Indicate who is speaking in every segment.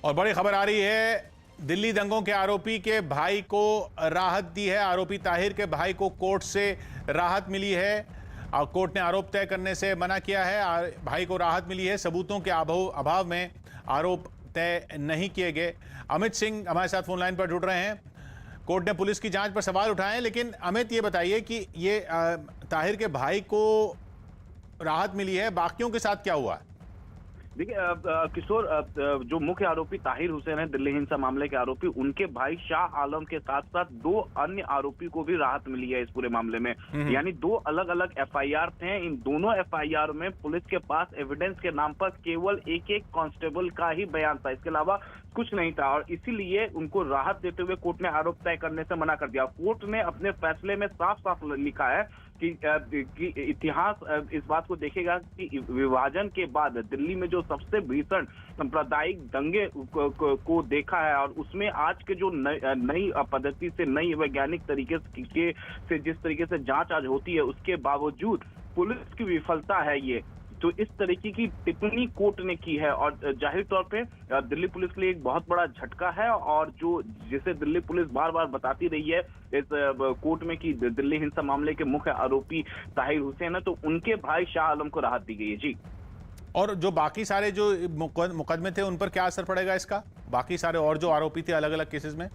Speaker 1: और बड़ी खबर आ रही है, दिल्ली दंगों के आरोपी के भाई को राहत दी है। आरोपी ताहिर के भाई को कोर्ट से राहत मिली है और कोर्ट ने आरोप तय करने से मना किया है। भाई को राहत मिली है, सबूतों के अभाव में आरोप तय नहीं किए गए। अमित सिंह हमारे साथ फोन लाइन पर जुड़ रहे हैं। कोर्ट ने पुलिस की जांच पर सवाल उठाए, लेकिन अमित ये बताइए कि ये ताहिर के भाई को राहत मिली है, बाकियों के साथ क्या हुआ?
Speaker 2: देखिए किशोर, जो मुख्य आरोपी ताहिर हुसैन है, दिल्ली हिंसा मामले के आरोपी, उनके भाई शाह आलम के साथ साथ दो अन्य आरोपी को भी राहत मिली है इस पूरे मामले में। यानी दो अलग अलग एफआईआर थे। इन दोनों एफआईआर में पुलिस के पास एविडेंस के नाम पर केवल एक कांस्टेबल का ही बयान था, इसके अलावा कुछ नहीं था, और इसीलिए उनको राहत देते हुए कोर्ट ने आरोप तय करने से मना कर दिया। कोर्ट ने अपने फैसले में साफ साफ लिखा है कि इतिहास इस बात को देखेगा कि विभाजन के बाद दिल्ली में जो सबसे भीषण सांप्रदायिक दंगे को देखा है, और उसमें आज के जो नई पद्धति से, नई वैज्ञानिक तरीके से जिस तरीके से जांच आज होती है, उसके बावजूद पुलिस की विफलता है ये। तो इस तरीके की टिप्पणी कोर्ट ने की है, और जाहिर तौर पे दिल्ली पुलिस के लिए एक बहुत बड़ा झटका है। और जिसे दिल्ली पुलिस बार बार बताती रही है इस कोर्ट में कि दिल्ली हिंसा मामले के मुख्य आरोपी ताहिर हुसैन है, तो उनके भाई शाह आलम को राहत दी गई है। जी।
Speaker 1: और जो बाकी सारे जो मुकदमे थे, उन पर क्या असर पड़ेगा इसका? बाकी सारे और जो आरोपी थे अलग अलग केसेस में?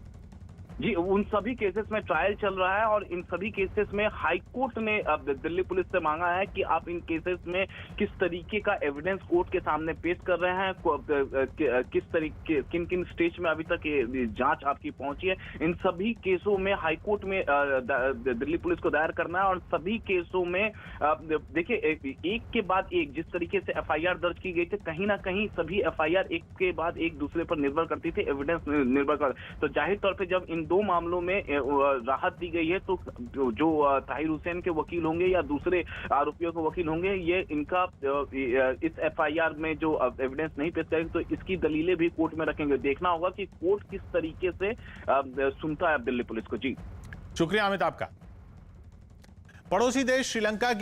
Speaker 2: जी, उन सभी केसेस में ट्रायल चल रहा है, और इन सभी केसेस में हाई कोर्ट ने अब दिल्ली पुलिस से मांगा है कि आप इन केसेस में किस तरीके का एविडेंस कोर्ट के सामने पेश कर रहे हैं, किस तरीके, किन किन स्टेज में अभी तक ये जांच आपकी पहुंची है। इन सभी केसों में हाई कोर्ट में दिल्ली पुलिस को दायर करना है, और सभी केसों में देखिए एक के बाद एक जिस तरीके से एफआईआर दर्ज की गई थी, कहीं ना कहीं सभी एफआईआर एक के बाद एक दूसरे पर निर्भर करती थी, एविडेंस निर्भर कर। तो जाहिर तौर पर जब इन दो मामलों में राहत दी गई है, तो जो ताहिर हुसैन के वकील होंगे या दूसरे आरोपियों के वकील होंगे, ये इनका इस एफआईआर में जो एविडेंस नहीं पेश करेंगे, तो इसकी दलीलें भी कोर्ट में रखेंगे। देखना होगा कि कोर्ट किस तरीके से सुनता है दिल्ली पुलिस को। जी,
Speaker 1: शुक्रिया अमित आपका। पड़ोसी देश श्रीलंका की